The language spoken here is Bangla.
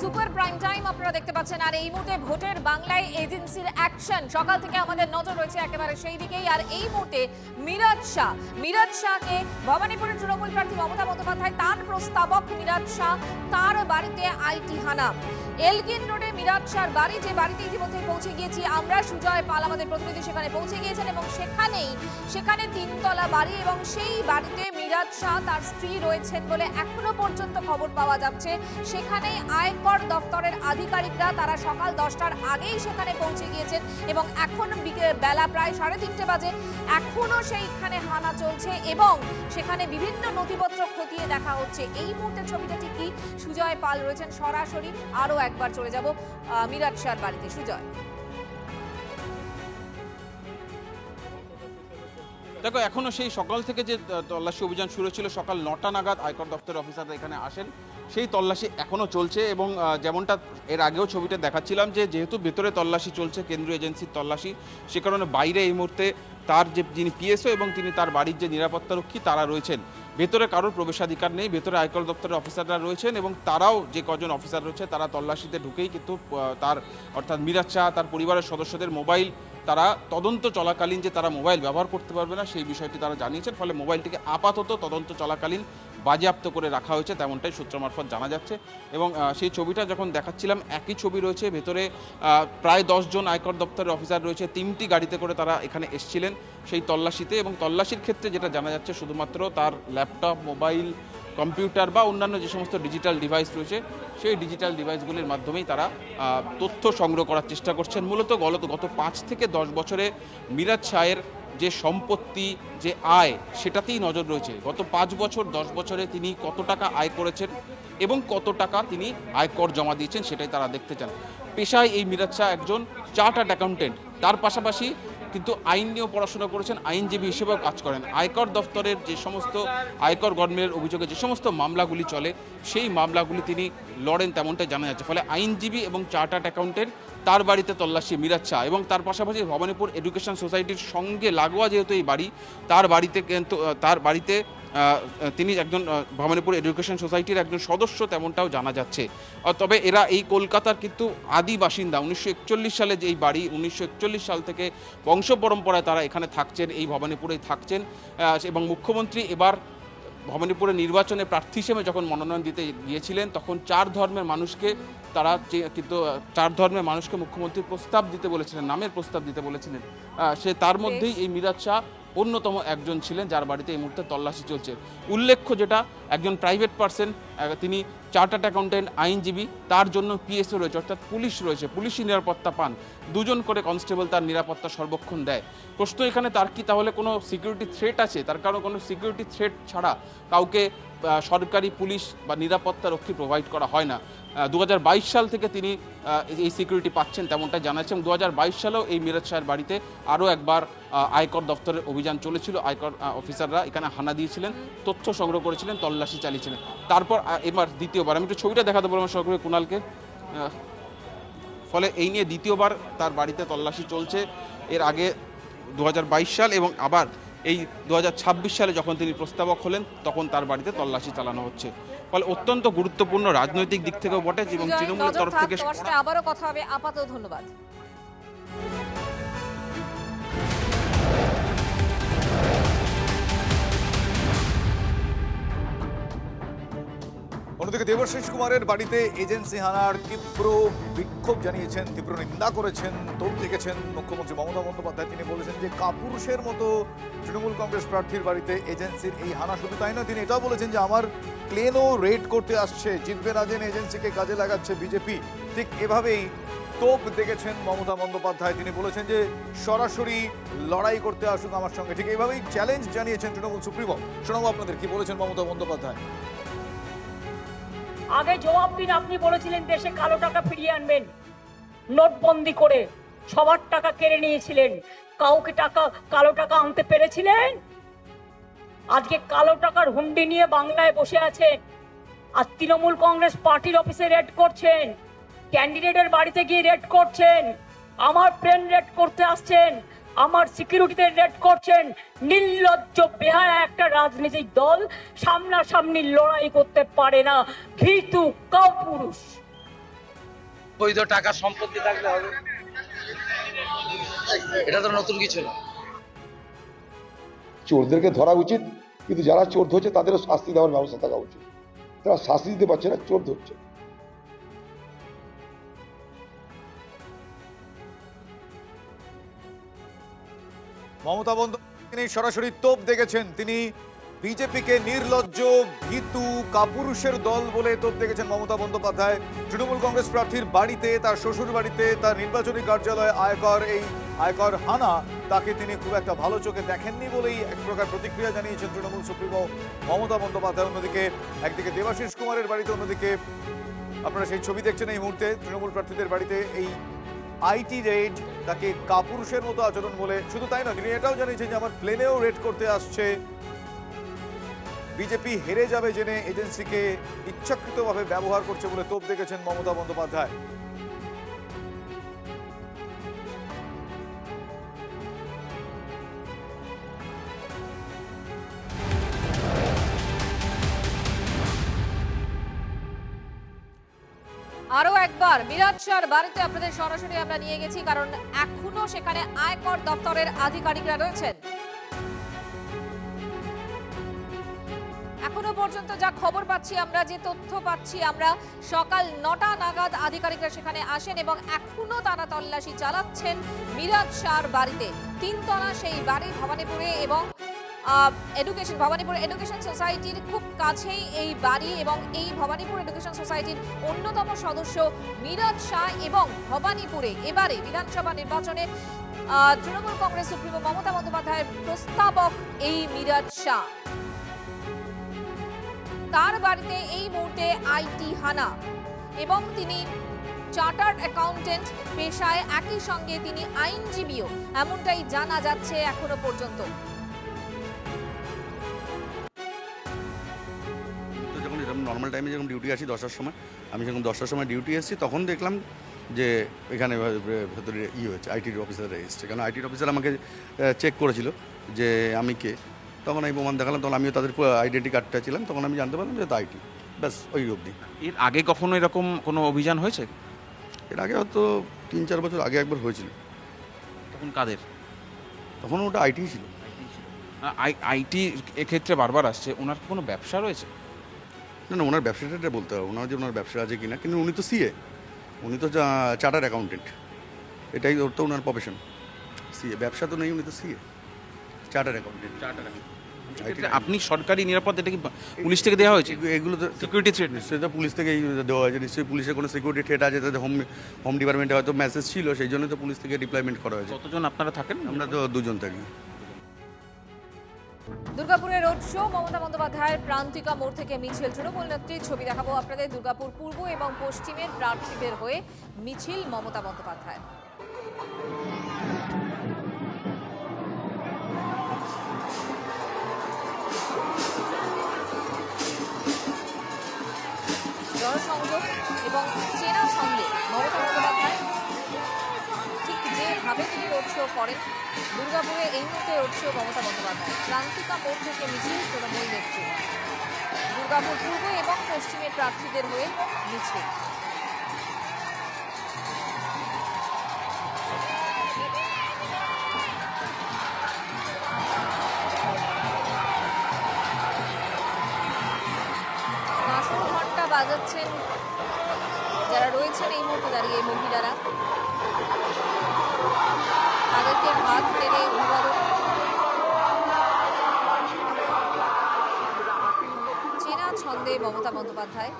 সুপার প্রাইম টাইম আপনারা দেখতে পাচ্ছেন। আর এই মুহূর্তে ভোটের বাংলায় এজেন্সির অ্যাকশন সকাল থেকে আমাদের নজর রয়েছে একেবারে সেই দিকেই। আর এই মুহূর্তে মিরাজ শাহকে ভবানীপুরের তৃণমূল প্রার্থী মমতা বন্দ্যোপাধ্যায় তার প্রস্তাবক মিরাজ শাহ তার বাড়িতে আইটি হানা। এলগিন রোডে মিরাজ শাহর বাড়ি, যে বাড়িতে ইতিমধ্যে পৌঁছে গিয়েছি আমরা। সুজয় পাল আমাদের প্রতিনিধি সেখানে পৌঁছে গিয়েছেন এবং সেখানে তিনতলা বাড়ি এবং সেই বাড়িতে মিরাজ শাহ তার স্ত্রী রয়েছেন বলে এখনো পর্যন্ত খবর পাওয়া যাচ্ছে। সেখানে আয়কর দপ্তরের আধিকারিকরা তারা সকাল 10টার আগেই সেখানে পৌঁছে গিয়েছেন এবং এখন বেলা প্রায় 3:30 বাজে। এখনো সেইখানে হানা চলছে এবং সেখানে বিভিন্ন নথিপত্র খতিয়ে দেখা হচ্ছে। এই মুহূর্তে ছবিটা ঠিক কি, সুজয় পাল রয়েছেন সরাসরি। আরো একবার চলে যাব মিরাজ শাহর বাড়িতে। সুজয়, দেখো এখনো সেই সকাল থেকে যে তল্লাশি অভিযান শুরু ছিল, সকাল 9টা নাগাদ আয়কর দপ্তরের অফিসাররা এখানে আসেন, সেই তল্লাশি এখনো চলছে। এবং যেমনটা এর আগেও ছবিটা দেখাচ্ছিলাম যে যেহেতু ভেতরে তল্লাশি চলছে, কেন্দ্রীয় এজেন্সির তল্লাশি, সে কারণে বাইরে এই মুহূর্তে তার যে যিনি পিএসও এবং তিনি তার বাড়ির যে নিরাপত্তারক্ষী তারা রয়েছেন। ভেতরে কারোর প্রবেশাধিকার নেই, ভেতরে আয়কর দপ্তরের অফিসাররা রয়েছেন এবং তারাও যে কজন অফিসার রয়েছে তারা তল্লাশিতে ঢুকেই কিন্তু তার অর্থাৎ মিরাজ শাহ তার পরিবারের সদস্যদের মোবাইল তারা তদন্ত চলাকালীন যে তারা মোবাইল ব্যবহার করতে পারবে না সেই বিষয়টি তারা জানিয়েছেন। ফলে মোবাইলটিকে আপাতত তদন্ত চলাকালীন বাজেয়াপ্ত করে রাখা হয়েছে, তেমনটাই সূত্র মারফত জানা যাচ্ছে। এবং সেই ছবিটা যখন দেখাচ্ছিলাম একই ছবি রয়েছে, ভেতরে প্রায় 10 জন আয়কর দপ্তরের অফিসার রয়েছে, 3টি গাড়িতে করে তারা এখানে এসেছিলেন সেই তল্লাশিতে। এবং তল্লাশির ক্ষেত্রে যেটা জানা যাচ্ছে শুধুমাত্র তার ল্যাপটপ, মোবাইল, কম্পিউটার বা অন্যান্য যে সমস্ত ডিজিটাল ডিভাইস রয়েছে সেই ডিজিটাল ডিভাইসগুলির মাধ্যমেই তারা তথ্য সংগ্রহ করার চেষ্টা করছেন। মূলত গত 5 থেকে 10 বছরে মিরাজ শাহের যে সম্পত্তি, যে আয়, সেটাতেই নজর রয়েছে। গত 5 বছর 10 বছরে তিনি কত টাকা আয় করেছেন এবং কত টাকা তিনি আয়কর জমা দিয়েছেন সেটাই তারা দেখতে চান। পেশায় এই মিরাজ শাহ একজন চার্টার্ড অ্যাকাউন্টেন্ট, তার পাশাপাশি কিন্তু আইন নিয়েও পড়াশোনা করেছেন, আইনজীবী হিসেবেও কাজ করেন। আয়কর দপ্তরের যে সমস্ত আয়কর গণমের অভিযোগে যে সমস্ত মামলাগুলি চলে সেই মামলাগুলি তিনি লড়েন, তেমনটাই জানা যাচ্ছে। ফলে আইনজীবী এবং চার্টার্ড অ্যাকাউন্টেন্ট তার বাড়িতে তল্লাশি মিরাজ শাহ। এবং তার পাশাপাশি ভবানীপুর এডুকেশন সোসাইটির সঙ্গে লাগোয়া যেহেতু এই বাড়ি, তার বাড়িতে তিনি একজন ভবানীপুর এডুকেশন সোসাইটির একজন সদস্য, তেমনটাও জানা যাচ্ছে। তবে এরা এই কলকাতার কিন্তু আদি বাসিন্দা। 1941 সালে যে এই বাড়ি, 1941 সাল থেকে বংশ পরম্পরায় তারা এখানে থাকছেন, এই ভবানীপুরেই থাকছেন। এবং মুখ্যমন্ত্রী এবার ভবানীপুরের নির্বাচনে প্রার্থী হিসেবে যখন মনোনয়ন দিতে গিয়েছিলেন তখন 4 ধর্মের মানুষকে মুখ্যমন্ত্রী প্রস্তাব দিতে বলেছিলেন, নামের প্রস্তাব দিতে বলেছিলেন। তার মধ্যেই এই মিরাজ শাহ অন্যতম একজন ছিলেন যার বাড়িতে এই মুহূর্তে তল্লাশি চলছে। উল্লেখ্য যেটা, একজন প্রাইভেট পার্সন, তিনি চার্টার্ড অ্যাকাউন্টেন্ট, আইনজীবী, তার জন্য পিএসও রয়েছে, অর্থাৎ পুলিশ রয়েছে, পুলিশি নিরাপত্তা পান। 2 জন করে কনস্টেবল তার নিরাপত্তা সর্বক্ষণ দেয়। প্রশ্ন এখানে তার কি তাহলে কোনো সিকিউরিটি থ্রেট আছে? তার কারণ কোনো সিকিউরিটি থ্রেট ছাড়া কাউকে সরকারি পুলিশ বা নিরাপত্তা রক্ষী প্রোভাইড করা হয় না। 2022 সাল থেকে তিনি এই সিকিউরিটি পাচ্ছেন, তেমনটা জানাচ্ছেন। 2022 সালেও এই মিরাজ শাহের বাড়িতে আরও একবার আয়কর দপ্তরের অভিযান চলেছিল। আয়কর অফিসাররা এখানে হানা দিয়েছিলেন, তথ্য সংগ্রহ করেছিলেন, তল্লাশি চালিয়েছিলেন। তারপর এবার দ্বিতীয়বার, আমি একটু ছবিটা দেখাতে বললাম সরকারি কুণালকে। ফলে এই নিয়ে দ্বিতীয়বার তার বাড়িতে তল্লাশি চলছে। এর আগে 2022 সাল এবং আবার এই 2026 সালে যখন তিনি প্রস্তাবক হলেন তখন তার বাড়িতে তল্লাশি চালানো হচ্ছে। ফলে অত্যন্ত গুরুত্বপূর্ণ রাজনৈতিক দিক থেকেও বটে এবং তৃণমূলের তরফ থেকে আবারও কথা হবে। আপাতত ধন্যবাদ। অন্যদিকে দেবাশিস কুমারের বাড়িতে এজেন্সি হানার তীব্র বিক্ষোভ জানিয়েছেন, তীব্র নিন্দা করেছেন, তোপ দেখেছেন মুখ্যমন্ত্রী মমতা বন্দ্যোপাধ্যায়। তিনি বলেছেন যে কাপুরুষের মতো তৃণমূল কংগ্রেস প্রার্থীর বাড়িতে এজেন্সির এই হানা। শুধু তাই নয়, তিনি এটাও বলেছেন যে আমার প্লেনও রেড করতে আসছে, জিতবে না জেনে এজেন্সিকে কাজে লাগাচ্ছে বিজেপি। ঠিক এভাবেই তোপ দেখেছেন মমতা বন্দ্যোপাধ্যায়। তিনি বলেছেন যে সরাসরি লড়াই করতে আসুক আমার সঙ্গে। ঠিক এইভাবেই চ্যালেঞ্জ জানিয়েছেন তৃণমূল সুপ্রিমো। শোনাবো আপনাদের কি বলেছেন মমতা বন্দ্যোপাধ্যায়। আগে জবাব দিন, আপনি বলেছিলেন দেশে কালো টাকা ফিরিয়ে আনবেন, নোটবন্দি করে সবার টাকা কেড়ে নিয়েছিলেন, কাউকে কালো টাকা আনতে পেরেছিলেন? আজকে কালো টাকার হুন্ডি নিয়ে বাংলায় বসে আছেন আর তৃণমূল কংগ্রেস পার্টির অফিসে রেড করছেন, ক্যান্ডিডেটের বাড়িতে গিয়ে রেড করছেন, আমার প্লেন রেড করতে আসছেন, আমার সিকিউরিটিতে রেড করছেন। নির্লজ্জ বেহায়া একটা রাজনৈতিক দল সামনাসামনি লড়াই করতে পারে না, ভীতু কাপুরুষ। বৈধ টাকা সম্পত্তি থাকলে হবে, এটা তো নতুন কিছু না। চোরদেরকে ধরা উচিত, কিন্তু যারা চোর ধরছে তাদেরও শাস্তি দেওয়ার ব্যবস্থা থাকা উচিত। তারা শাস্তি দিতে পারছে না, চোর ধরছে। মমতা বন্দ্যোপাধ্যায় তিনি সরাসরি তোপ দেখেছেন। তিনি বিজেপিকে নির্লজ্জ, ভীতু, কাপুরুষের দল বলে তোপ দেখেছেন মমতা বন্দ্যোপাধ্যায়। তৃণমূল কংগ্রেস প্রার্থীর বাড়িতে, তার শ্বশুর বাড়িতে, তার নির্বাচনী কার্যালয়ে আয়কর হানা, তাকে তিনি খুব একটা ভালো চোখে দেখেননি বলেই এক প্রকার প্রতিক্রিয়া জানিয়েছেন তৃণমূল সুপ্রিমো মমতা বন্দ্যোপাধ্যায়। অন্যদিকে একদিকে দেবাশিস কুমারের বাড়িতে, অন্যদিকে আপনারা সেই ছবি দেখছেন এই মুহূর্তে তৃণমূল প্রার্থীদের বাড়িতে এই আইটি রেড, তাকে কাপুরুষের মতো আচরণ বলে। শুধু তাই নয়, তিনি এটাও জানিয়েছেন যে আমার প্লেনেও রেড করতে আসছে। বিজেপি হেরে যাবে জেনে এজেন্সিকে ইচ্ছাকৃতভাবে ব্যবহার করছে বলে তোপ দেখেছেন মমতা বন্দ্যোপাধ্যায়। আরো একবার মিরাজ শাহর বাড়িতে আপনাদের সরাসরি আমরা নিয়ে গেছি, কারণ এখনো সেখানে আয়কর দপ্তরের আধিকারিকরা রয়েছেন। এখনো পর্যন্ত যা খবর পাচ্ছি আমরা, যে তথ্য পাচ্ছি আমরা, সকাল 9টা নাগাদ আধিকারিকরা সেখানে আসেন এবং এখনো তারা তল্লাশি চালাচ্ছেন মিরাজ শাহর বাড়িতে। 3 তলা সেই বাড়ি ভবানীপুরে, এবং ভবানীপুর এডুকেশন সোসাইটির খুব কাছেই এই বাড়ি, এবং এই ভবানীপুর এডুকেশন সোসাইটির অন্যতম সদস্য মিরাজ শাহ, এবং ভবানীপুরে এবারে বিধানসভা নির্বাচনে তৃণমূল কংগ্রেস সুপ্রিমো মমতা বন্দ্যোপাধ্যায়ের প্রস্তাবক এই মিরাজ শাহ। তার বাড়িতে এই মুহূর্তে আইটি হানা, এবং তিনি চার্টার্ড অ্যাকাউন্টেন্ট পেশায়, একই সঙ্গে তিনি আইনজীবীও, এমনটাই জানা যাচ্ছে এখনো পর্যন্ত। যখন এরকম নর্মাল টাইমে যখন ডিউটি আসি 10টার সময়, আমি যখন 10টার সময় ডিউটি এসেছি, তখন দেখলাম যে এখানে ভেতরে হয়েছে, আইটির অফিসাররা এসছে। কারণ আইটির অফিসার আমাকে চেক করেছিল যে আমি কে। তখন আমি প্রমাণ দেখালাম, তখন আমিও তাদের আইডেন্টি কার্ডটা ছিলাম, তখন আমি জানতে পারলাম যে আইটি, ব্যাস ওই অবধি। এর আগে কখনো এরকম কোনো অভিযান হয়েছে? এর আগে হয়তো 3-4 বছর আগে একবার হয়েছিল। তখন কাদের? তখন ওটা আইটি ছিল। আইটি এক্ষেত্রে বারবার আসছে, ওনার কোনো ব্যবসা রয়েছে? না, ওনার ব্যবসাটা বলতে হবে, ওনার যে ওনার ব্যবসা আছে কিনা। কিন্তু উনি তো সিএ, উনি তো চার্টার্ড অ্যাকাউন্টেন্ট, এটাই ওর তো ওনার প্রফেশন। সিএ, ব্যবসা তো নেই, উনি তো সিএ, চার্টার্ড অ্যাকাউন্টেন্ট। আপনি সরকারি নিরাপত্তা, এটা কি পুলিশ থেকে দেওয়া হয়েছে? এগুলো তো সিকিউরিটি থ্রেট? নিশ্চয়ই তো পুলিশ থেকেই দেওয়া হয়েছে, নিশ্চয়ই পুলিশের কোনো সিকিউরিটি থ্রেট আছে, তাদের হোম ডিপার্টমেন্টে হয়তো মেসেজ ছিল, সেই জন্য তো পুলিশ থেকে ডিপ্লয়মেন্ট করা হয়েছে। কতজন আপনারা থাকেন? আমরা তো 2 জন থাকি। দুর্গাপুরে রোড শো, মমতা বন্দ্যোপাধ্যায়ের প্রান্তিকা মোড় থেকে মিছিল। তৃণমূল নেত্রীর ছবি দেখাবো আপনাদের। দুর্গাপুর পূর্ব এবং পশ্চিমের প্রার্থীদের হয়ে মিছিল মমতা বন্দ্যোপাধ্যায়। জনসংযোগ এবং চেনা ছন্দে মমতা বন্দ্যোপাধ্যায় ঠিক যেভাবে তিনি রোড শো করেন, দুর্গাপুরে এই মুহূর্তে রোড শো মমতা বন্দ্যোপাধ্যায়। প্রান্তিকা মোড় থেকে মিছিল তৃণমূল নেত্রী। দুর্গাপুর পূর্ব এবং পশ্চিমের প্রার্থীদের হয়ে মিছিল। বাঁশর ঘন্টা বাজাচ্ছেন যারা রয়েছেন এই মুহূর্তে দাঁড়িয়ে, মহিলারা, তাদেরকে হাত টেনে অভিবাদন। চেনা ছন্দে মমতা বন্দ্যোপাধ্যায়